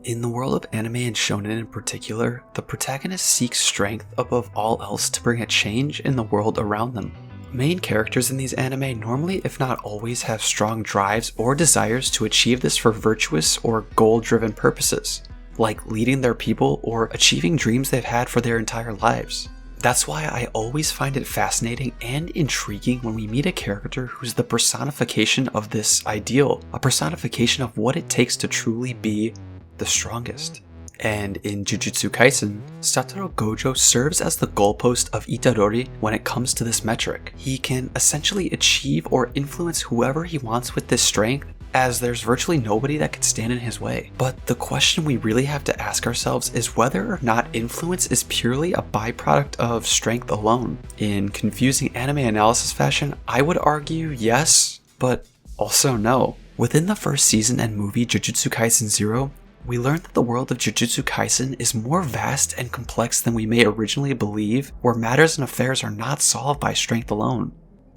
In the world of anime and shonen in particular, the protagonist seeks strength above all else to bring a change in the world around them. Main characters in these anime normally, if not always, have strong drives or desires to achieve this for virtuous or goal-driven purposes, like leading their people or achieving dreams they've had for their entire lives. That's why I always find it fascinating and intriguing when we meet a character who's the personification of this ideal, a personification of what it takes to truly be the strongest. And in Jujutsu Kaisen, Satoru Gojo serves as the goalpost of Itadori when it comes to this metric. He can essentially achieve or influence whoever he wants with this strength, as there's virtually nobody that could stand in his way. But the question we really have to ask ourselves is whether or not influence is purely a byproduct of strength alone. In confusing anime analysis fashion, I would argue yes, but also no. Within the first season and movie Jujutsu Kaisen 0, we learned that the world of Jujutsu Kaisen is more vast and complex than we may originally believe, where matters and affairs are not solved by strength alone.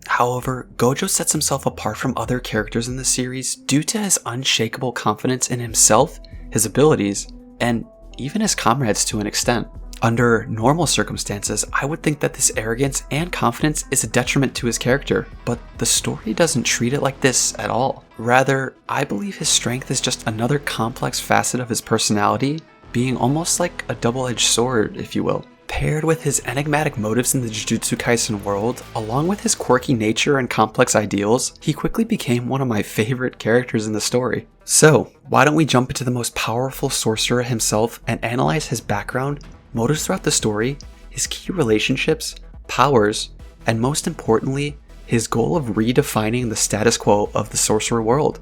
However, Gojo sets himself apart from other characters in the series due to his unshakable confidence in himself, his abilities, and even his comrades to an extent. Under normal circumstances, I would think that this arrogance and confidence is a detriment to his character, but the story doesn't treat it like this at all. Rather, I believe his strength is just another complex facet of his personality, being almost like a double-edged sword, if you will. Paired with his enigmatic motives in the Jujutsu Kaisen world, along with his quirky nature and complex ideals, he quickly became one of my favorite characters in the story. So, why don't we jump into the most powerful sorcerer himself and analyze his background, motives throughout the story, his key relationships, powers, and most importantly, his goal of redefining the status quo of the sorcerer world,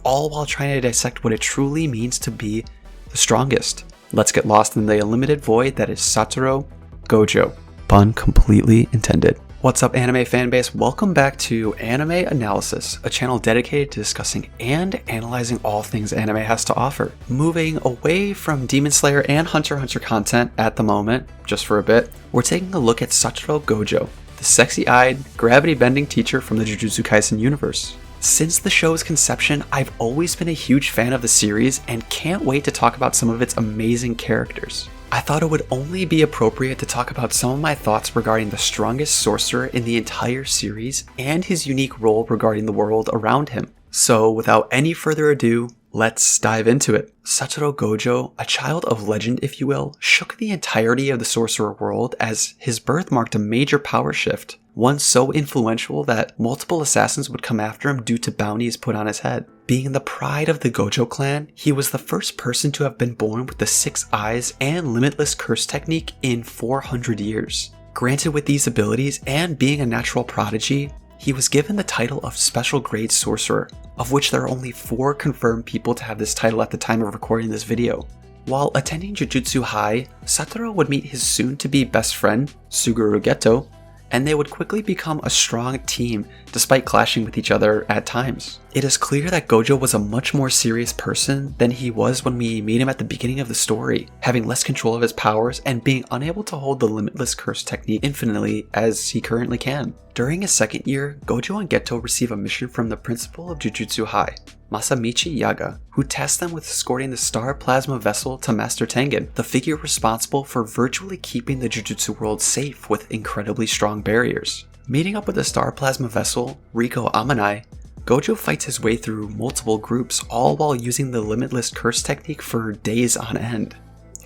all while trying to dissect what it truly means to be the strongest. Let's get lost in the unlimited void that is Satoru Gojo. Pun completely intended. What's up, anime fanbase? Welcome back to Anime Analysis, a channel dedicated to discussing and analyzing all things anime has to offer. Moving away from Demon Slayer and Hunter x Hunter content at the moment, just for a bit, we're taking a look at Satoru Gojo, the sexy-eyed, gravity-bending teacher from the Jujutsu Kaisen universe. Since the show's conception, I've always been a huge fan of the series and can't wait to talk about some of its amazing characters. I thought it would only be appropriate to talk about some of my thoughts regarding the strongest sorcerer in the entire series and his unique role regarding the world around him. So without any further ado, let's dive into it. Satoru Gojo, a child of legend if you will, shook the entirety of the sorcerer world as his birth marked a major power shift, one so influential that multiple assassins would come after him due to bounties put on his head. Being the pride of the Gojo clan, he was the first person to have been born with the 6 eyes and limitless curse technique in 400 years. Granted with these abilities and being a natural prodigy, he was given the title of Special Grade Sorcerer, of which there are only 4 confirmed people to have this title at the time of recording this video. While attending Jujutsu High, Satoru would meet his soon-to-be best friend, Suguru Geto, and they would quickly become a strong team despite clashing with each other at times. It is clear that Gojo was a much more serious person than he was when we meet him at the beginning of the story, having less control of his powers and being unable to hold the limitless curse technique infinitely as he currently can. During his second year, Gojo and Geto receive a mission from the principal of Jujutsu High, Masamichi Yaga, who tasks them with escorting the Star Plasma Vessel to Master Tengen, the figure responsible for virtually keeping the Jujutsu world safe with incredibly strong barriers. Meeting up with the Star Plasma Vessel, Riko Amanai, Gojo fights his way through multiple groups, all while using the limitless curse technique for days on end.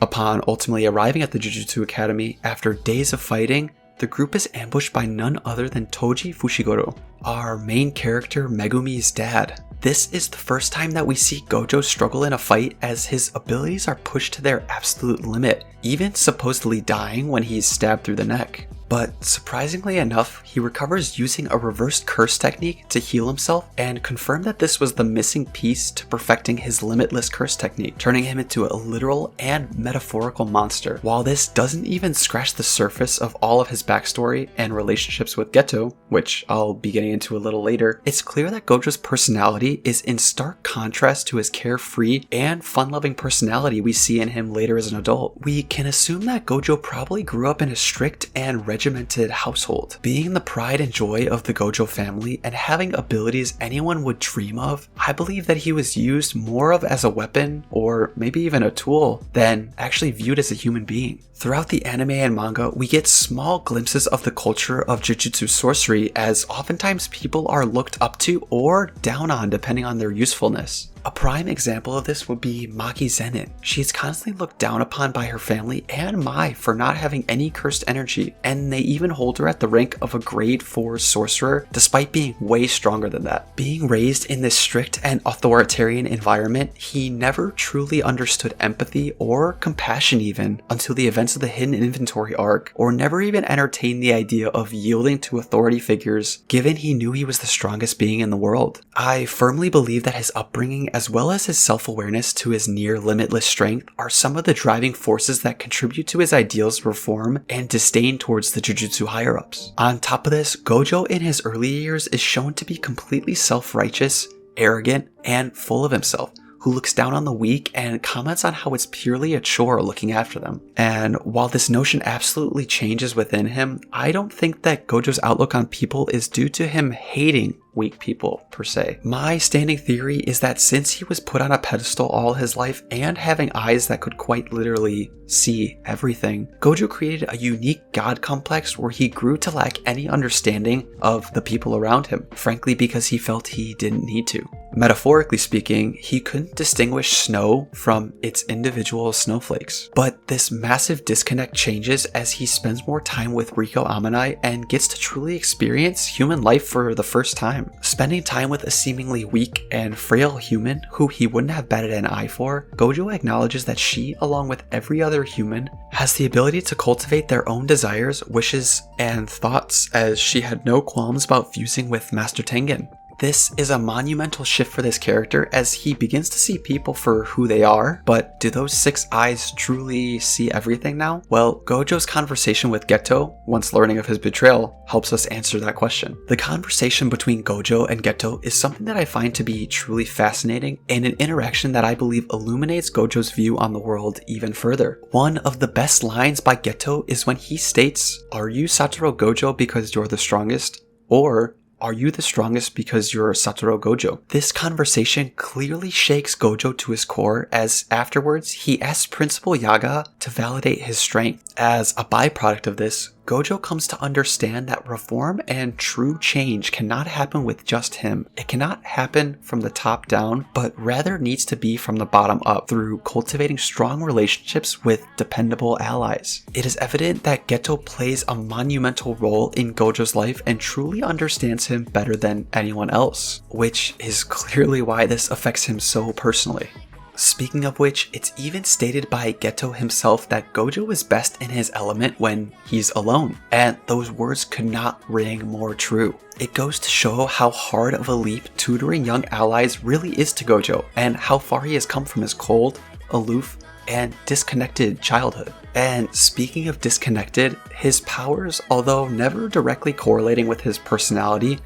Upon ultimately arriving at the Jujutsu Academy, after days of fighting, the group is ambushed by none other than Toji Fushiguro, our main character Megumi's dad. This is the first time that we see Gojo struggle in a fight as his abilities are pushed to their absolute limit, even supposedly dying when he's stabbed through the neck. But surprisingly enough, he recovers using a reversed curse technique to heal himself and confirmed that this was the missing piece to perfecting his limitless curse technique, turning him into a literal and metaphorical monster. While this doesn't even scratch the surface of all of his backstory and relationships with Geto, which I'll be getting into a little later, it's clear that Gojo's personality is in stark contrast to his carefree and fun-loving personality we see in him later as an adult. We can assume that Gojo probably grew up in a strict and regimented regimented household. Being the pride and joy of the Gojo family and having abilities anyone would dream of, I believe that he was used more of as a weapon or maybe even a tool than actually viewed as a human being. Throughout the anime and manga, we get small glimpses of the culture of Jujutsu sorcery, as oftentimes people are looked up to or down on depending on their usefulness. A prime example of this would be Maki Zenin. She is constantly looked down upon by her family and Mai for not having any cursed energy, and they even hold her at the rank of a grade 4 sorcerer despite being way stronger than that. Being raised in this strict and authoritarian environment, he never truly understood empathy or compassion even until the events of the Hidden Inventory arc, or never even entertained the idea of yielding to authority figures given he knew he was the strongest being in the world. I firmly believe that his upbringing as well as his self-awareness to his near limitless strength are some of the driving forces that contribute to his ideals of reform and disdain towards the Jujutsu higher-ups. On top of this, Gojo in his early years is shown to be completely self-righteous, arrogant, and full of himself, who looks down on the weak and comments on how it's purely a chore looking after them. And while this notion absolutely changes within him, I don't think that Gojo's outlook on people is due to him hating weak people per se. My standing theory is that since he was put on a pedestal all his life and having eyes that could quite literally see everything, Gojo created a unique god complex where he grew to lack any understanding of the people around him, frankly because he felt he didn't need to. Metaphorically speaking, he couldn't distinguish snow from its individual snowflakes. But this massive disconnect changes as he spends more time with Riko Amanai and gets to truly experience human life for the first time. Spending time with a seemingly weak and frail human who he wouldn't have batted an eye for, Gojo acknowledges that she, along with every other human, has the ability to cultivate their own desires, wishes, and thoughts, as she had no qualms about fusing with Master Tengen. This is a monumental shift for this character as he begins to see people for who they are, but do those 6 eyes truly see everything now? Well, Gojo's conversation with Geto, once learning of his betrayal, helps us answer that question. The conversation between Gojo and Geto is something that I find to be truly fascinating and an interaction that I believe illuminates Gojo's view on the world even further. One of the best lines by Geto is when he states, "Are you Satoru Gojo because you're the strongest? Or are you the strongest because you're Satoru Gojo?" This conversation clearly shakes Gojo to his core, as afterwards he asks Principal Yaga to validate his strength. As a byproduct of this, Gojo comes to understand that reform and true change cannot happen with just him. It cannot happen from the top down, but rather needs to be from the bottom up through cultivating strong relationships with dependable allies. It is evident that Geto plays a monumental role in Gojo's life and truly understands him better than anyone else, which is clearly why this affects him so personally. Speaking of which, it's even stated by Geto himself that Gojo is best in his element when he's alone, and those words could not ring more true. It goes to show how hard of a leap tutoring young allies really is to Gojo, and how far he has come from his cold, aloof, and disconnected childhood. And speaking of disconnected, his powers, although never directly correlating with his personality,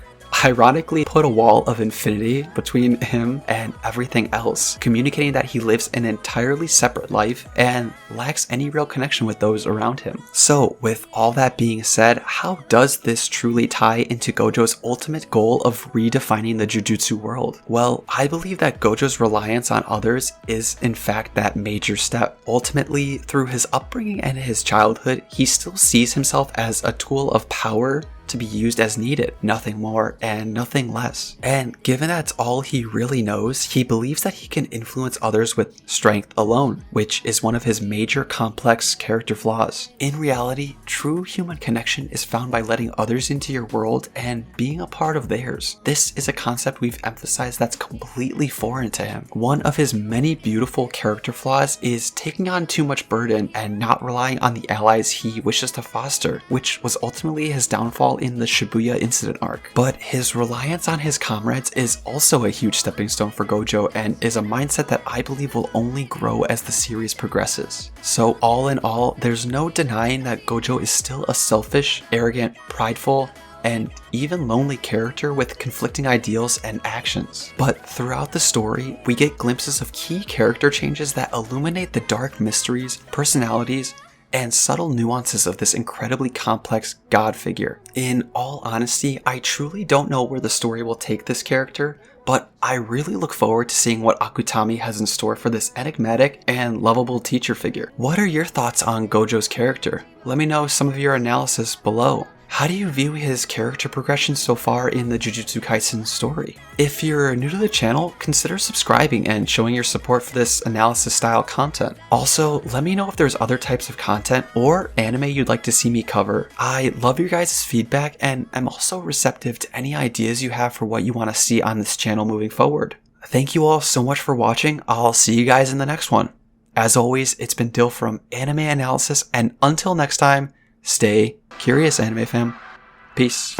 ironically put a wall of infinity between him and everything else, communicating that he lives an entirely separate life and lacks any real connection with those around him. So with all that being said, how does this truly tie into Gojo's ultimate goal of redefining the Jujutsu world? Well, I believe that Gojo's reliance on others is in fact that major step. Ultimately, through his upbringing and his childhood, he still sees himself as a tool of power to be used as needed, nothing more and nothing less. And given that's all he really knows, he believes that he can influence others with strength alone, which is one of his major complex character flaws. In reality, true human connection is found by letting others into your world and being a part of theirs. This is a concept we've emphasized that's completely foreign to him. One of his many beautiful character flaws is taking on too much burden and not relying on the allies he wishes to foster, which was ultimately his downfall in the Shibuya incident arc. But his reliance on his comrades is also a huge stepping stone for Gojo and is a mindset that I believe will only grow as the series progresses. So all in all, there's no denying that Gojo is still a selfish, arrogant, prideful, and even lonely character with conflicting ideals and actions. But throughout the story, we get glimpses of key character changes that illuminate the dark mysteries, personalities, and subtle nuances of this incredibly complex god figure. In all honesty, I truly don't know where the story will take this character, but I really look forward to seeing what Akutami has in store for this enigmatic and lovable teacher figure. What are your thoughts on Gojo's character? Let me know some of your analysis below. How do you view his character progression so far in the Jujutsu Kaisen story? If you're new to the channel, consider subscribing and showing your support for this analysis style content. Also, let me know if there's other types of content or anime you'd like to see me cover. I love your guys' feedback, and I'm also receptive to any ideas you have for what you want to see on this channel moving forward. Thank you all so much for watching. I'll see you guys in the next one. As always, it's been Dill from Anime Analysis, and until next time, stay curious, anime fam. Peace.